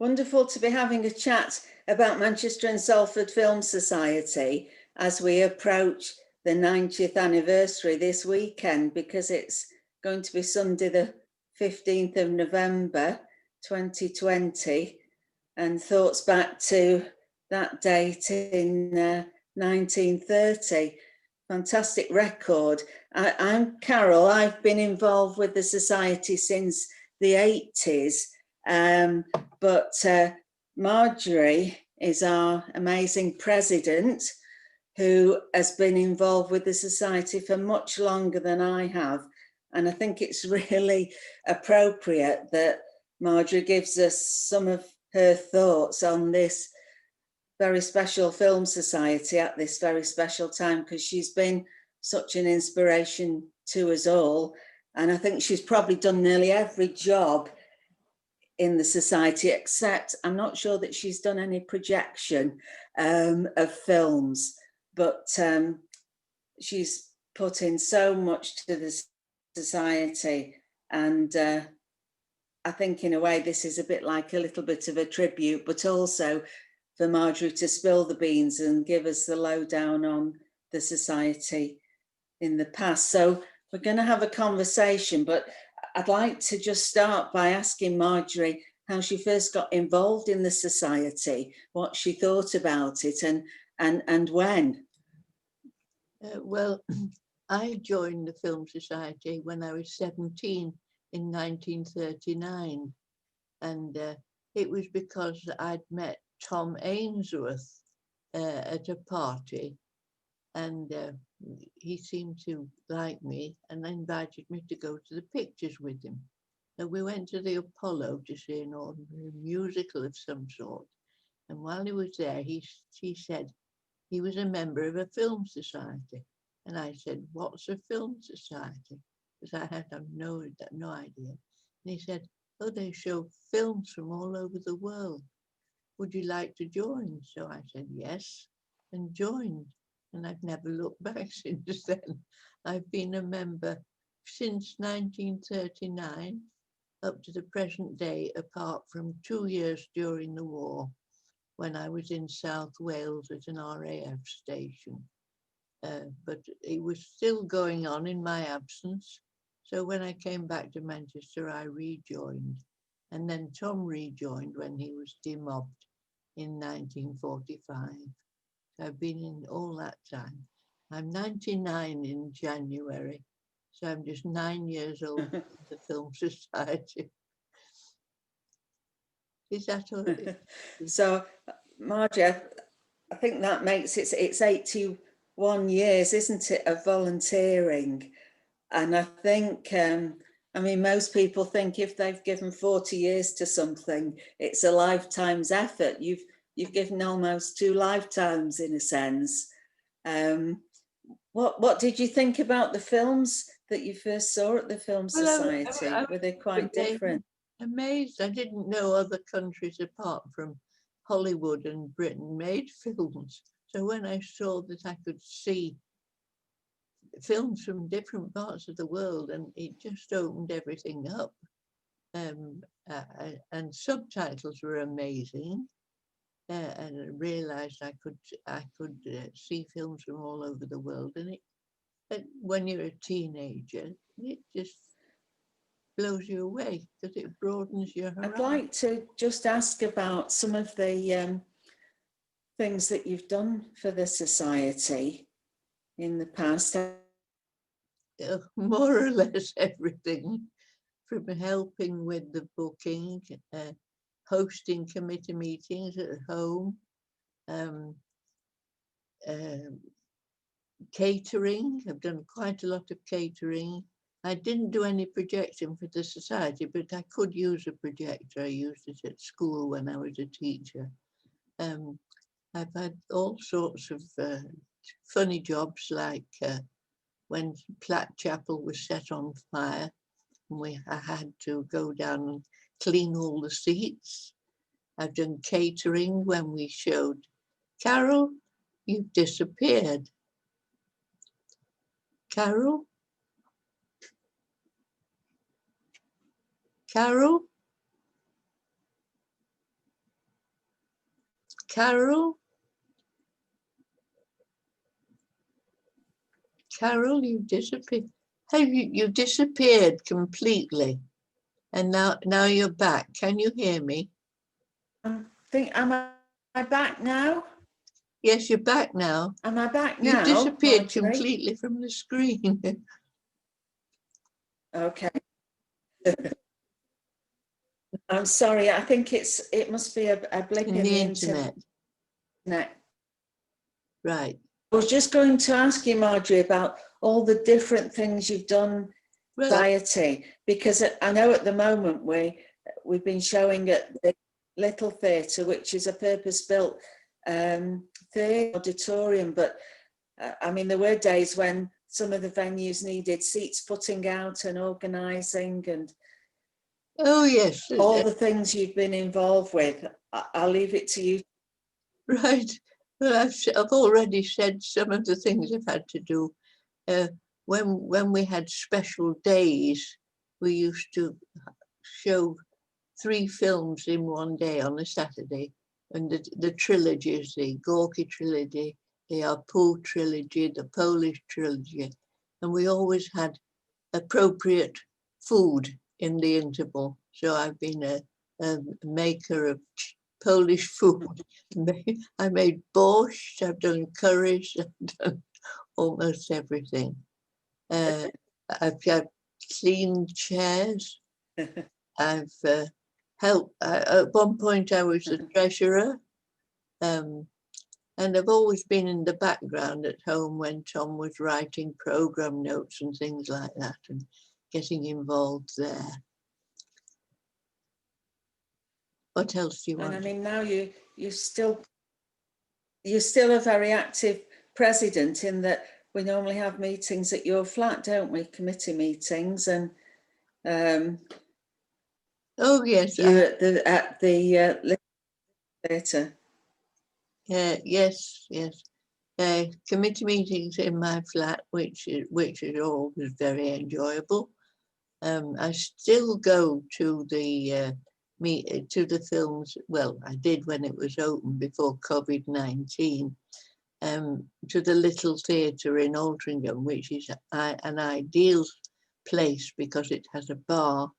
Wonderful to be having a chat about Manchester and Salford Film Society as we approach the 90th anniversary this weekend, because it's going to be Sunday the 15th of November 2020, and thoughts back to that date in 1930. Fantastic record. I'm Carol. I've been involved with the Society since the 80s. But Marjorie is our amazing president, who has been involved with the Society for much longer than I have. And I think it's really appropriate that Marjorie gives us some of her thoughts on this very special film society at this very special time, because she's been such an inspiration to us all. And I think she's probably done nearly every job in the society, except I'm not sure that she's done any projection of films, but she's put in so much to the society. And I think in a way this is a bit like a little bit of a tribute, but also for Marjorie to spill the beans and give us the lowdown on the society in the past. So we're going to have a conversation, but I'd like to just start by asking Marjorie how she first got involved in the society, what she thought about it, and when. Well, I joined the Film Society when I was 17 in 1939, and it was because I'd met Tom Ainsworth at a party, and he seemed to like me and invited me to go to the pictures with him. So we went to the Apollo to see an ordinary musical of some sort. And while he was there, he said he was a member of a film society. And I said, "What's a film society?" Because I had no idea. And he said, "Oh, they show films from all over the world. Would you like to join?" So I said yes, and joined. And I've never looked back since then. I've been a member since 1939 up to the present day, apart from 2 years during the war when I was in South Wales at an RAF station. But it was still going on in my absence. So when I came back to Manchester, I rejoined. And then Tom rejoined when he was demobbed in 1945. So I've been in all that time. I'm 99 in January, so I'm just 9 years old in the Film Society. Is that all? So, Marjorie, I think that makes it's 81 years, isn't it, of volunteering? And I think, I mean, most people think if they've given 40 years to something, it's a lifetime's effort. You've given almost 2 lifetimes in a sense. What did you think about the films that you first saw at the Film Society? Were they quite different? Amazed. I didn't know other countries apart from Hollywood and Britain made films. So when I saw that I could see films from different parts of the world, and it just opened everything up. And subtitles were amazing. And I realized I could see films from all over the world. And when you're a teenager, it just blows you away because it broadens your horizon. I'd like to just ask about some of the things that you've done for the society in the past. More or less everything, from helping with the booking, hosting committee meetings at home, catering. I've done quite a lot of catering. I didn't do any projecting for the society, but I could use a projector. I used it at school when I was a teacher. I've had all sorts of funny jobs, like when Platt Chapel was set on fire, and I had to go down and clean all the seats. I've done catering when we showed, "Carol, you've disappeared. Carol? Carol?" Carol? Carol, you disappeared. Have you disappeared completely? And now you're back. Can you hear me? Am I back now? Yes, you're back now. Am I back You now? disappeared Marjorie? completely from the screen. Okay. I'm sorry. I think it must be a blip in the internet. Right. I was just going to ask you, Marjorie, about all the different things you've done Right. society, because I know at the moment we've been showing at the Little Theatre, which is a purpose-built theatre auditorium, but I mean there were days when some of the venues needed seats putting out and organising and Oh yes, all the things you've been involved with. I'll leave it to you. Right. Well, I've already said some of the things I've had to do. When we had special days, we used to show 3 films in one day on a Saturday, and the trilogies, the Gorky trilogy, the Arpul trilogy, the Polish trilogy, and we always had appropriate food in the interval. So I've been a maker of Polish food. I made borscht, I've done curries, I've done almost everything. I've cleaned chairs. I've helped. At one point I was the treasurer, and I've always been in the background at home when Tom was writing program notes and things like that and getting involved there. What else do you want? And I mean, now you're still a very active president, in that we normally have meetings at your flat, don't we? Committee meetings, and oh yes, you're at the Little Theatre. Yes. Committee meetings in my flat, which is always very enjoyable. I still go to the films. Well, I did when it was open before COVID-19. To the Little Theatre in Altrincham, which is an ideal place because it has a bar,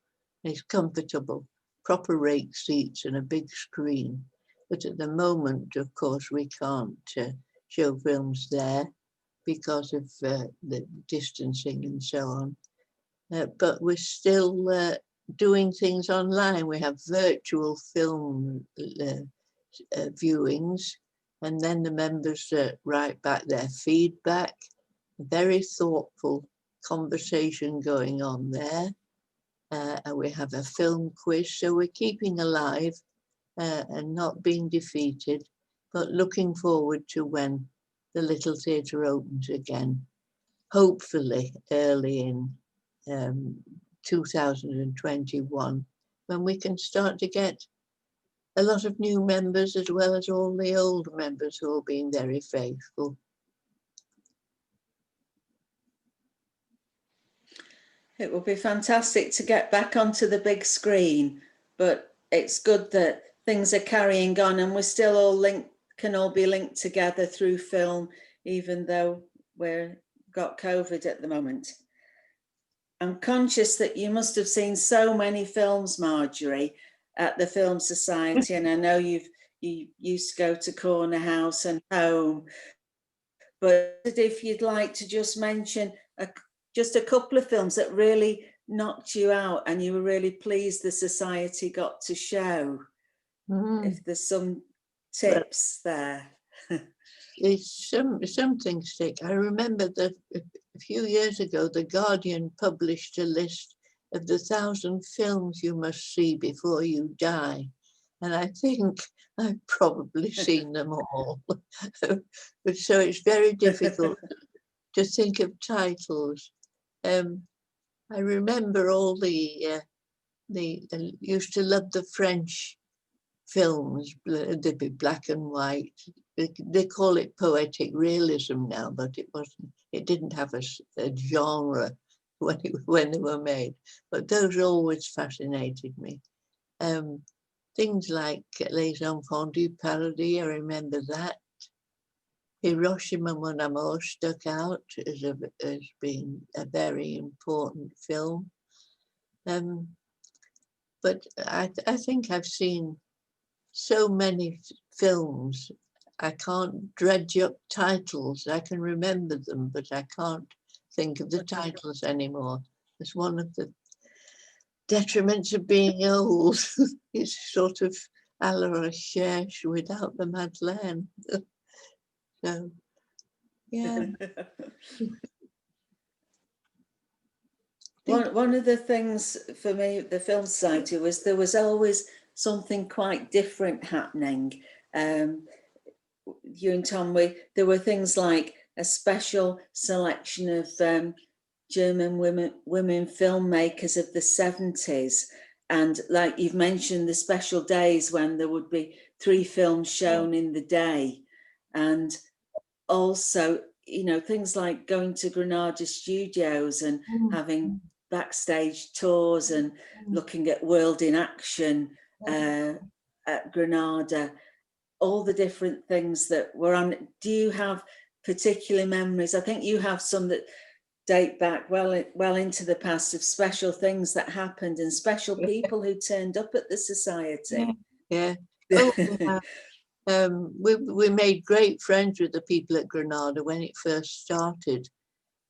and it's comfortable, proper rake seats and a big screen. But at the moment, of course, we can't show films there because of the distancing and so on. But we're still doing things online. We have virtual film viewings, and then the members write back their feedback. Very thoughtful conversation going on there. And we have a film quiz, so we're keeping alive and not being defeated, but looking forward to when the Little Theatre opens again, hopefully early in 2021, when we can start to get a lot of new members as well as all the old members who have been very faithful. It would be fantastic to get back onto the big screen, but it's good that things are carrying on and we're still all can all be linked together through film, even though we've got COVID at the moment. I'm conscious that you must have seen so many films, Marjorie, at the Film Society, and I know you used to go to Corner House and Home, but if you'd like to just mention just a couple of films that really knocked you out and you were really pleased the Society got to show, if there's some tips there. It's something stick. I remember that a few years ago, The Guardian published a list of the 1,000 films you must see before you die. And I think I've probably seen them all. But so it's very difficult to think of titles. I remember all the used to love the French films. They'd be black and white. They call it poetic realism now, but it wasn't. It didn't have a genre when they were made. But those always fascinated me. things like Les Enfants du Paradis, I remember that. Hiroshima Mon Amour stuck out as being a very important film. But I think I've seen so many films, I can't dredge up titles. I can remember them, but I can't think of the titles anymore. It's one of the detriments of being old. It's sort of à la recherche without the Madeleine. So, yeah. One of the things for me, the Film Society, was there was always something quite different happening. You and Tom, there were things like a special selection of German women filmmakers of the 70s. And like you've mentioned, the special days when there would be 3 films shown in the day. And also, you know, things like going to Granada studios and having backstage tours and looking at World in Action at Granada, all the different things that were on. Do you have particular memories? I think you have some that date back well into the past, of special things that happened and special people who turned up at the society. Yeah. Oh, we made great friends with the people at Granada when it first started,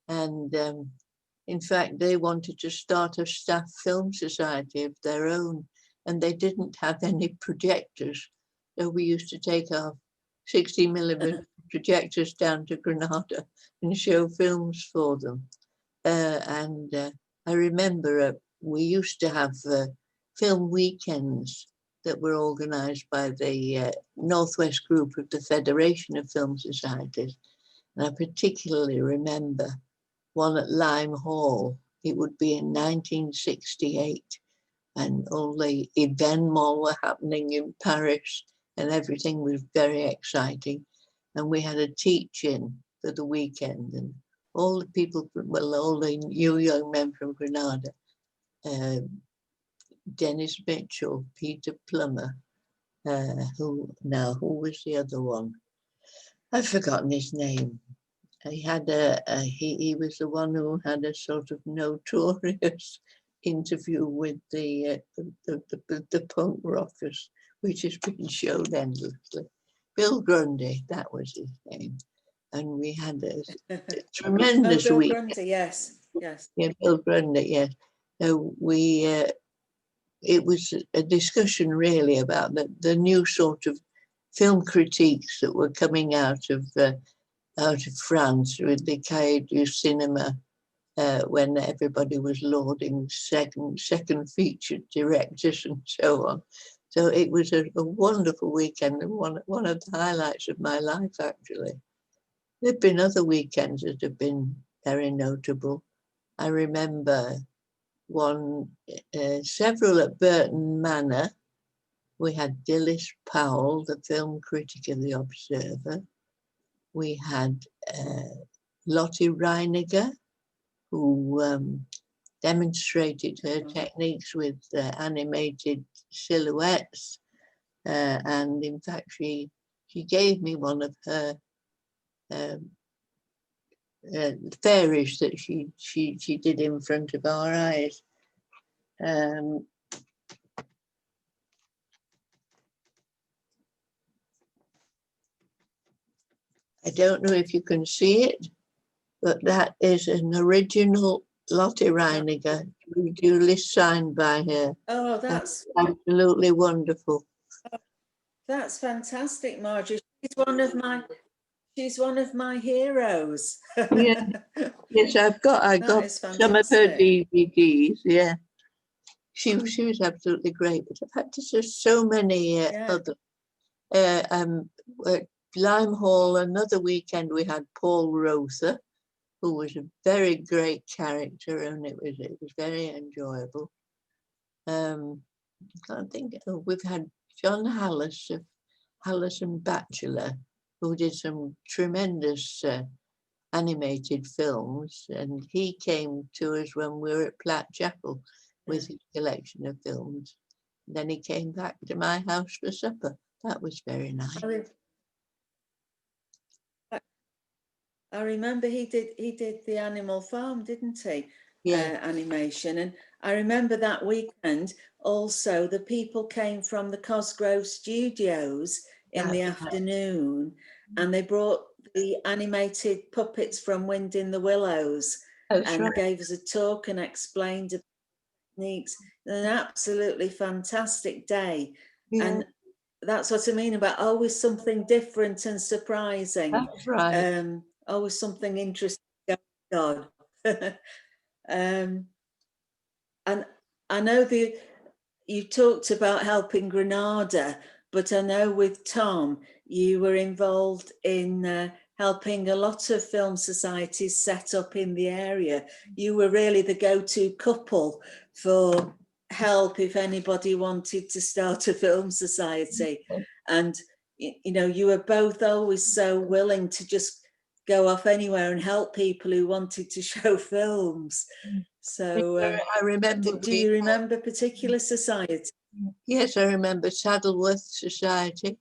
and in fact they wanted to start a staff film society of their own, and they didn't have any projectors, so we used to take our 60mm projectors down to Granada and show films for them. I remember we used to have film weekends that were organised by the Northwest Group of the Federation of Film Societies. And I particularly remember one at Lime Hall. It would be in 1968, and all the événements were happening in Paris, and everything was very exciting. And we had a teach-in for the weekend, and all the people, all the new young men from Granada, Dennis Mitchell, Peter Plummer, who was the other one? I've forgotten his name. He had he was the one who had a sort of notorious interview with the punk rockers, which has been shown endlessly. Bill Grundy, that was his name. And we had a tremendous Bill week. Grundy, yes. Yeah, Bill Grundy, yes. So it was a discussion really about the new sort of film critiques that were coming out of France with the Cahiers du Cinema, when everybody was lauding second feature directors and so on. So it was a wonderful weekend, and one of the highlights of my life, actually. There have been other weekends that have been very notable. I remember several at Burton Manor. We had Dilys Powell, the film critic of The Observer. We had Lottie Reiniger, who demonstrated her techniques with animated silhouettes. And in fact, she gave me one of her fairies that she did in front of our eyes. I don't know if you can see it, but that is an original Lottie Reiniger, duly signed by her. Oh, that's absolutely wonderful. That's fantastic, Marjorie. She's one of my heroes. Yeah. Yes, I got some of her DVDs. Yeah, she was absolutely great. But I've had to see so many other. At Lime Hall, another weekend we had Paul Rother, who was a very great character, and it was very enjoyable. I can't think. We've had John Hallis of Hallis and Batchelor, who did some tremendous animated films, and he came to us when we were at Platt Chapel with his collection of films. Then he came back to my house for supper. That was very nice. I remember he did the Animal Farm, didn't he? Yeah. Animation. And I remember that weekend also the people came from the Cosgrove studios in the afternoon, and they brought the animated puppets from Wind in the Willows and gave us a talk and explained the techniques. An absolutely fantastic day. Yeah. And that's what I mean about always something different and surprising. That's right. Always something interesting going on. And I know you talked about helping Granada, but I know with Tom, you were involved in helping a lot of film societies set up in the area. You were really the go-to couple for help if anybody wanted to start a film society. And, you know, you were both always so willing to just go off anywhere and help people who wanted to show films. So I remember. do you remember particular society? Yes, I remember Saddleworth Society.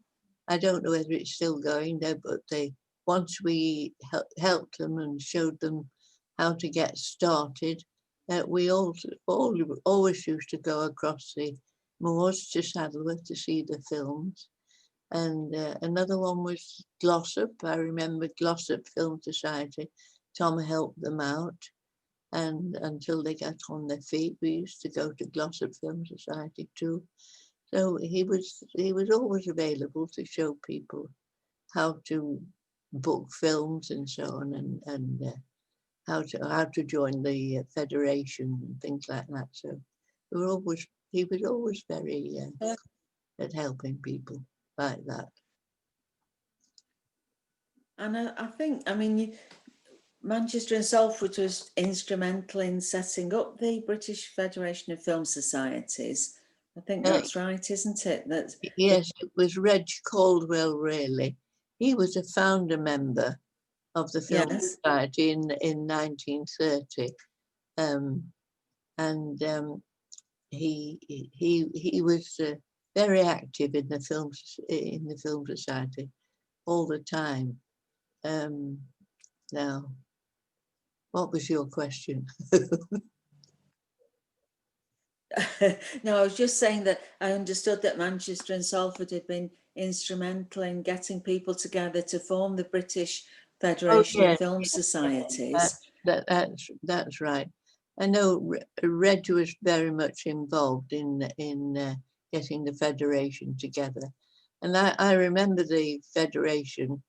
I don't know whether it's still going there, but once we helped them and showed them how to get started, we always used to go across the moors to Saddleworth to see the films. And another one was Glossop. I remember Glossop Film Society. Tom helped them out. And until they got on their feet, we used to go to Glossop Film Society too. So he was always available to show people how to book films and so on, and how to join the federation and things like that. So he was always very at helping people like that. And I think, I mean, Manchester and Salford was instrumental in setting up the British Federation of Film Societies. I think that's right, isn't it? Yes, it was Reg Caldwell, really. He was a founder member of the Film Society in 1930. He was very active in the film society all the time. Now, what was your question? No, I was just saying that I understood that Manchester and Salford had been instrumental in getting people together to form the British Federation of Film Societies. That's right. I know Reg was very much involved in getting the federation together, and I remember the federation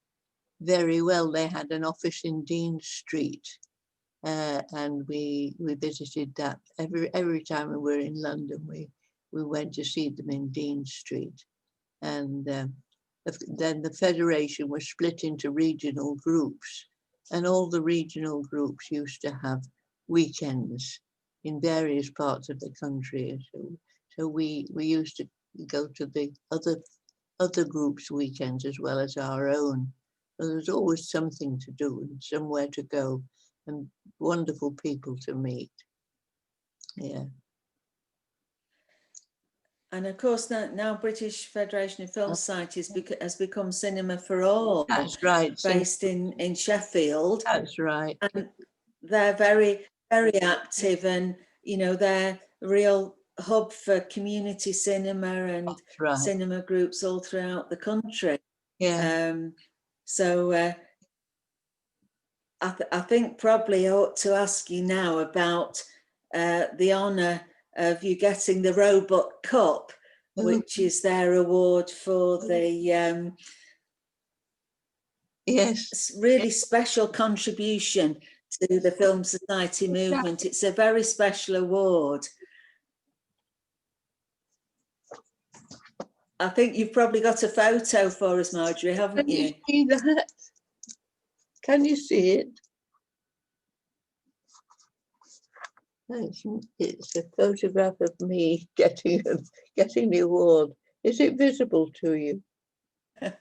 very well. They had an office in Dean Street, and we visited that every time we were in London. We went to see them in Dean Street, and then the federation was split into regional groups, and all the regional groups used to have weekends in various parts of the country. So we used to go to the other groups' weekends as well as our own. So there's always something to do and somewhere to go and wonderful people to meet. Yeah. And of course, now British Federation of Film Societies has become Cinema for All. That's right. Based in Sheffield. That's right. And they're very, very active, and, you know, they're a real hub for community cinema and cinema groups all throughout the country. Yeah. So I think probably I ought to ask you now about the honour of you getting the Roebuck Cup, which is their award for the really special contribution to the Film Society movement. It's a very special award. I think you've probably got a photo for us, Marjorie, haven't you? Can you see that? Can you see it? It's a photograph of me getting the award. Is it visible to you? The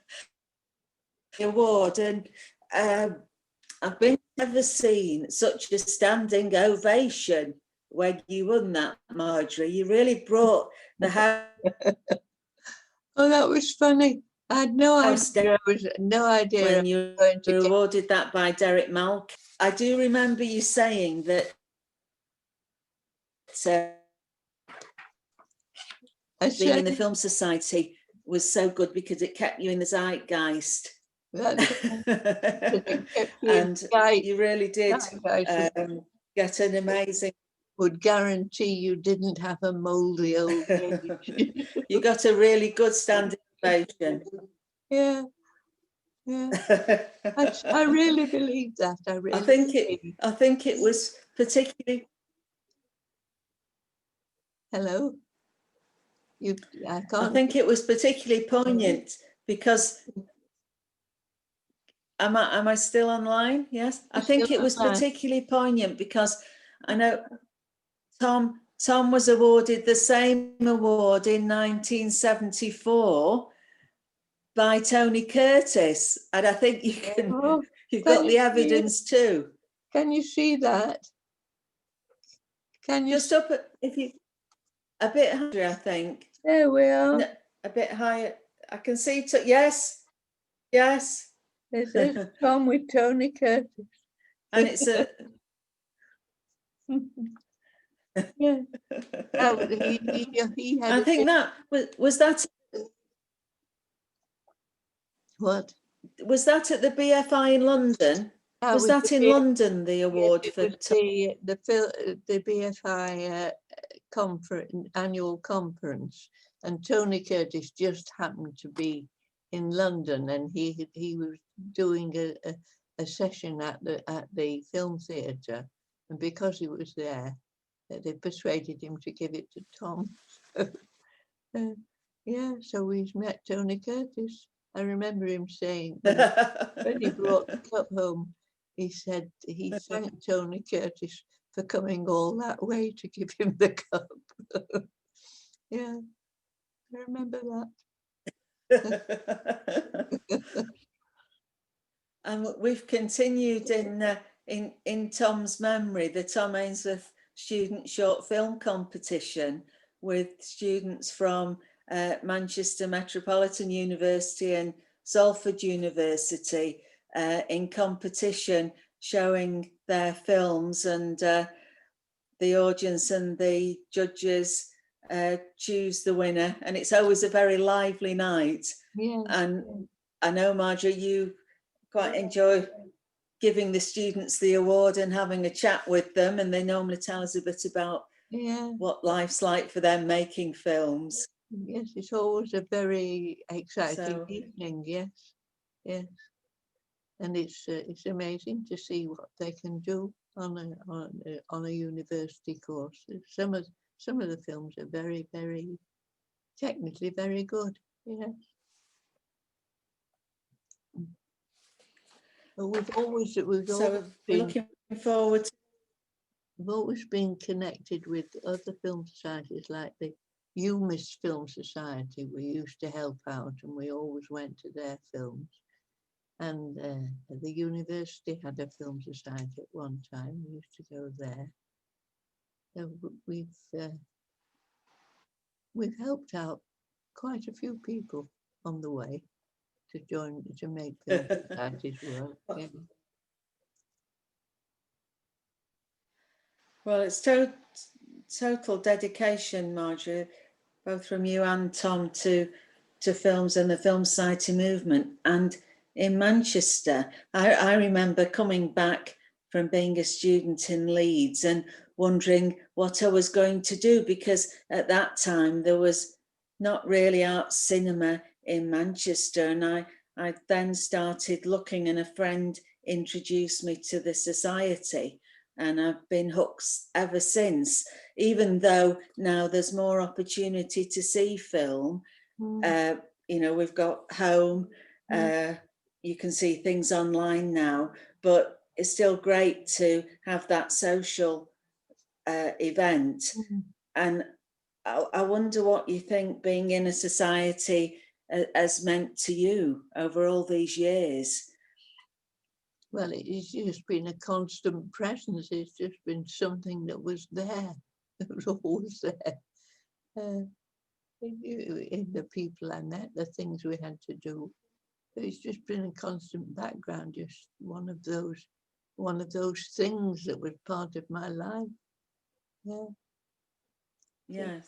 award, and I've never seen such a standing ovation when you won that, Marjorie. You really brought the Oh, that was funny. I had no house down idea. I was no idea I when was you going to were get. awarded that by Derek Malk. I do remember you saying that I being in said the Film Society was so good because it kept you in the zeitgeist. that's it kept you And in you really did guys get an amazing, would guarantee you didn't have a moldy old age. you got a really good standing ovation. Yeah, yeah. I really believe that. I really believe. I think it was particularly. Hello. I I can't. think it was particularly poignant because am I still online? Yes. I think it was particularly poignant because I know Tom was awarded the same award in 1974 by Tony Curtis, and I think you can. Oh, You've got the evidence too. Can you see that? Can you just up if you a bit higher? I think there we are. No, a bit higher. I can see. Yes, yes. This is Tom with Tony Curtis, and it's a. Yeah. He had. I think that was that. What was that at the BFI in London? Was that in London, the award for the BFI conference, annual conference, and Tony Curtis just happened to be in London, and he was doing a session at the film theatre, and because he was there, they persuaded him to give it to Tom. Yeah, so we met Tony Curtis. I remember him saying when he brought the cup home, he said he thanked Tony Curtis for coming all that way to give him the cup. Yeah, I remember that. And we've continued in Tom's memory the Tom Ainsworth Student Short Film Competition with students from Manchester Metropolitan University and Salford University in competition, showing their films, and the audience and the judges choose the winner, and it's always a very lively night. Yes. And I know, Marjorie, you quite enjoy giving the students the award and having a chat with them, and they normally tell us a bit about what life's like for them making films. Yes, it's always a very exciting evening. Yes, yes, and it's amazing to see what they can do on a university course. Some of the films are very, very technically very good. Yes. But we've always we're looking forward. We've always been connected with other film societies like the UMIS Film Society. We used to help out, and we always went to their films. And the university had a film society at one time. We used to go there. So we've helped out quite a few people on the way to make film societies work. Yeah. Well, it's total dedication, Marjorie, both from you and Tom to films and the Film Society movement. And in Manchester, I remember coming back from being a student in Leeds and wondering what I was going to do, because at that time there was not really art cinema in Manchester, and I then started looking, and a friend introduced me to the society, and I've been hooked ever since, even though now there's more opportunity to see film. You know, we've got Home, you can see things online now, but it's still great to have that social event. And I wonder what you think being in a society has meant to you over all these years. Well, it's just been a constant presence. It's just been something that was there. It was always there. In the people I met, the things we had to do. It's just been a constant background, just one of those things that was part of my life. Yeah. Yes.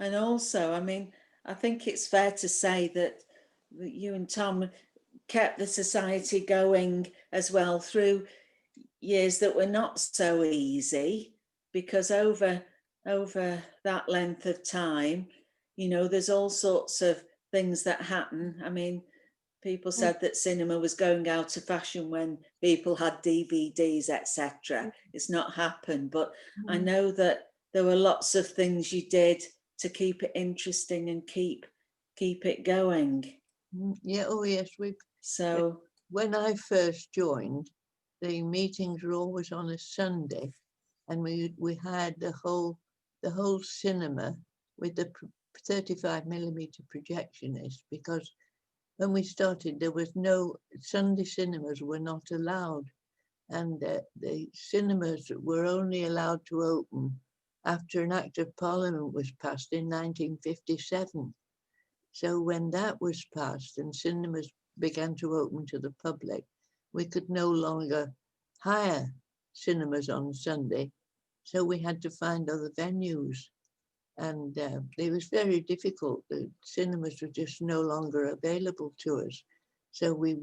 And also, I mean, I think it's fair to say that you and Tom kept the society going as well through years that were not so easy, because over that length of time, you know, there's all sorts of things that happen. I mean, people said that cinema was going out of fashion when people had DVDs, etc. It's not happened, but I know that there were lots of things you did to keep it interesting and keep it going. Yeah, oh yes, So when I first joined, the meetings were always on a Sunday, and we had the whole cinema with the 35mm projectionist, because when we started there was no Sunday cinemas were not allowed, and the cinemas were only allowed to open after an Act of Parliament was passed in 1957. So when that was passed and cinemas began to open to the public, we could no longer hire cinemas on Sunday. So we had to find other venues. And it was very difficult. The cinemas were just no longer available to us. So we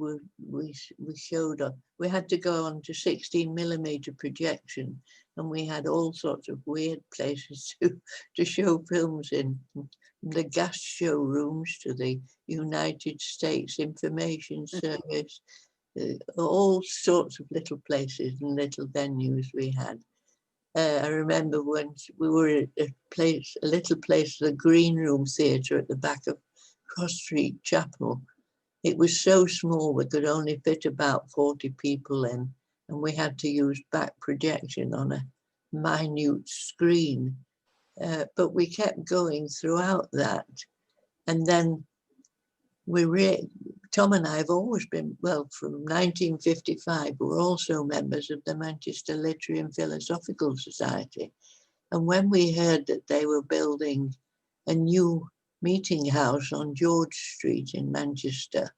showed up. We had to go on to 16mm projection, and we had all sorts of weird places to show films in. The gas showrooms to the United States Information Service, all sorts of little places and little venues we had. I remember when we were at a little place, the Green Room Theatre at the back of Cross Street Chapel. It was so small we could only fit about 40 people in, and we had to use back projection on a minute screen. But we kept going throughout that. And then Tom and I have always been, well, from 1955, we were also members of the Manchester Literary and Philosophical Society. And when we heard that they were building a new meeting house on George Street in Manchester,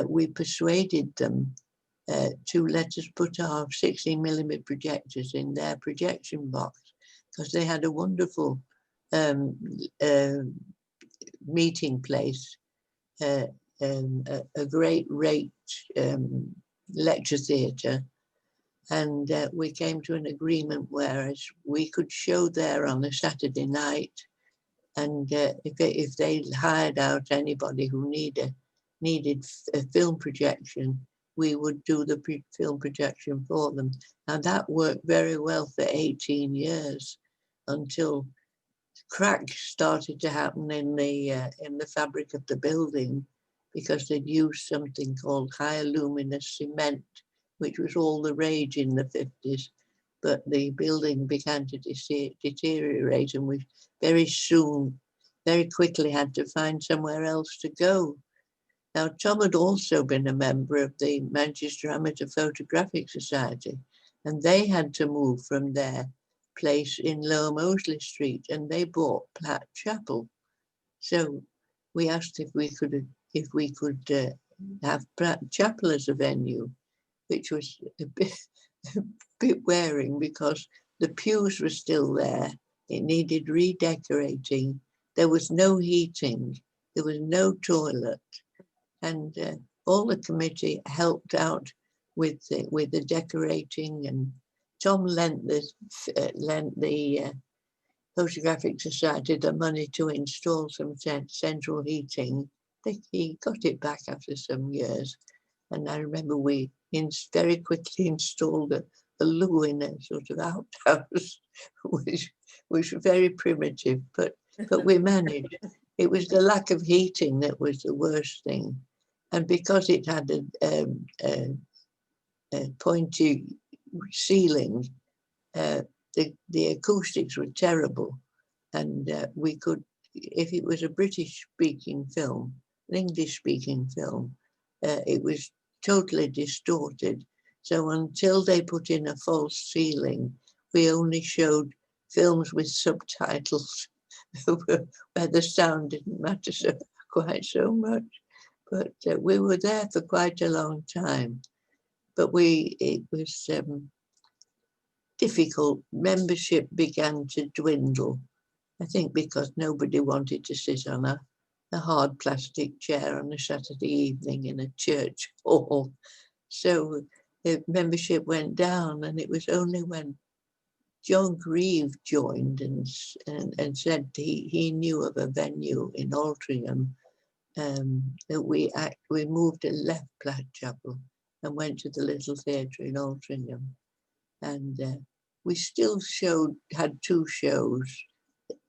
we persuaded them to let us put our 16mm projectors in their projection box, because they had a wonderful meeting place, a great rate lecture theatre, and we came to an agreement whereas we could show there on a Saturday night, and if they hired out anybody who needed a film projection, we would do the film projection for them. Now that worked very well for 18 years until cracks started to happen in the fabric of the building, because they'd used something called high luminous cement, which was all the rage in the 50s. But the building began to deteriorate, and we very quickly had to find somewhere else to go. Now, Tom had also been a member of the Manchester Amateur Photographic Society, and they had to move from their place in Lower Mosley Street, and they bought Platt Chapel. So we asked if we could have Platt Chapel as a venue, which was a bit wearing because the pews were still there. It needed redecorating. There was no heating. There was no toilet. And all the committee helped out with the decorating, and Tom lent the Photographic Society the money to install some central heating. He got it back after some years. And I remember we very quickly installed a loo in a sort of outhouse, which was very primitive, but we managed. It was the lack of heating that was the worst thing. And because it had a pointy ceiling, the acoustics were terrible. And we could, if it was a British speaking film, an English speaking film, it was totally distorted. So until they put in a false ceiling, we only showed films with subtitles where the sound didn't matter quite so much. But we were there for quite a long time. But it was difficult. Membership began to dwindle, I think because nobody wanted to sit on a hard plastic chair on a Saturday evening in a church hall. So the membership went down, and it was only when John Grieve joined and said he knew of a venue in Altrincham that we moved and left Platchapel and went to the little theatre in Altrincham. And we still had 2 shows,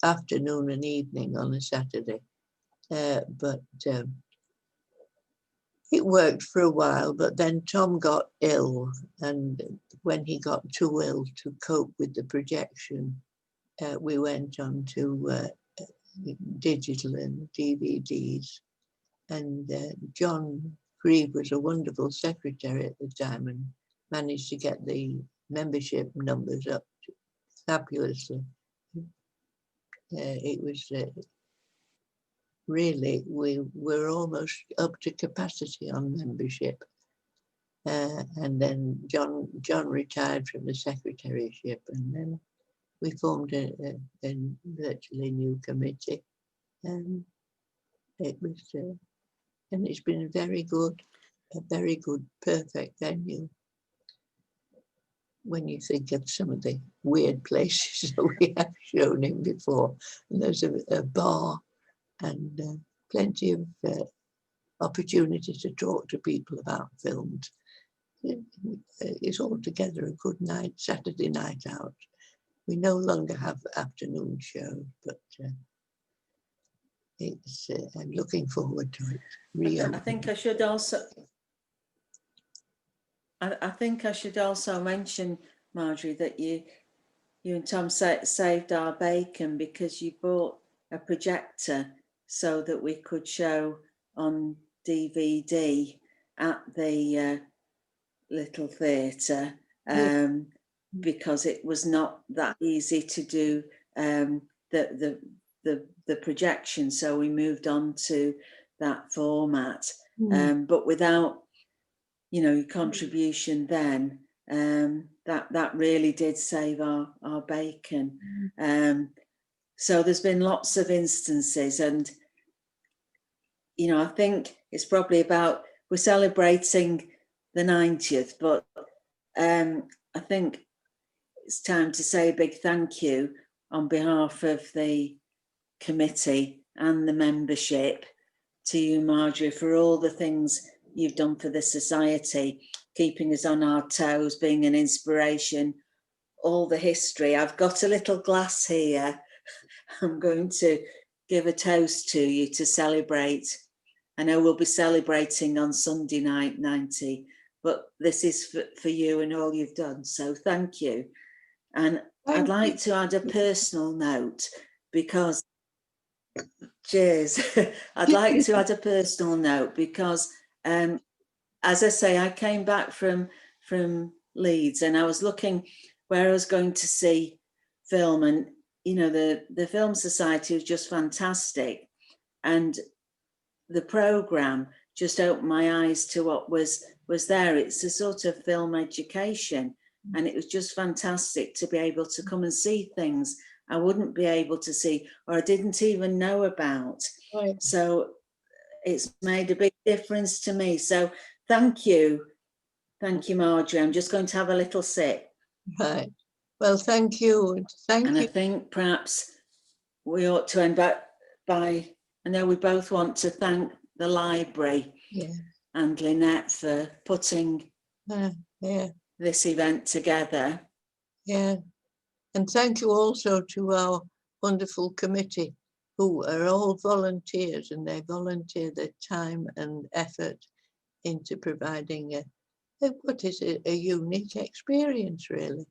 afternoon and evening on a Saturday. But it worked for a while, but then Tom got ill, and when he got too ill to cope with the projection, we went on to digital and DVDs. And John Grieve was a wonderful secretary at the time and managed to get the membership numbers up fabulously. It was really, we were almost up to capacity on membership. And then John retired from the secretaryship, and then we formed a virtually new committee. It was, and it's been a very good, perfect venue. When you think of some of the weird places that we have shown in before, and there's a bar and plenty of opportunity to talk to people about films. It's altogether a good night, Saturday night out. We no longer have afternoon shows, but I'm looking forward to it. I think I should also. I think I should also mention, Marjorie, that you and Tom saved our bacon because you bought a projector so that we could show on DVD at the little theatre, because it was not that easy to do the projection. So we moved on to that format, but without your contribution then, that really did save our bacon. So there's been lots of instances, and I think it's probably we're celebrating the 90th, but I think it's time to say a big thank you on behalf of the committee and the membership to you, Marjorie, for all the things you've done for the society, keeping us on our toes, being an inspiration, all the history. I've got a little glass here. I'm going to give a toast to you to celebrate. I know we'll be celebrating on Sunday night, 90, but this is for you and all you've done. So thank you. And I'd like to add a personal note because, cheers. I'd like to add a personal note because, as I say, I came back from Leeds and I was looking where I was going to see film, and the Film Society was just fantastic, and the programme just opened my eyes to what was there. It's a sort of film education, and it was just fantastic to be able to come and see things I wouldn't be able to see or I didn't even know about. Right. So it's made a big difference to me. So thank you, Marjorie. I'm just going to have a little sip. Right. Well, thank you. And I think perhaps we ought to end by, I know we both want to thank the library and Lynette for putting this event together. Yeah. And thank you also to our wonderful committee, who are all volunteers, and they volunteer their time and effort into providing a unique experience, really.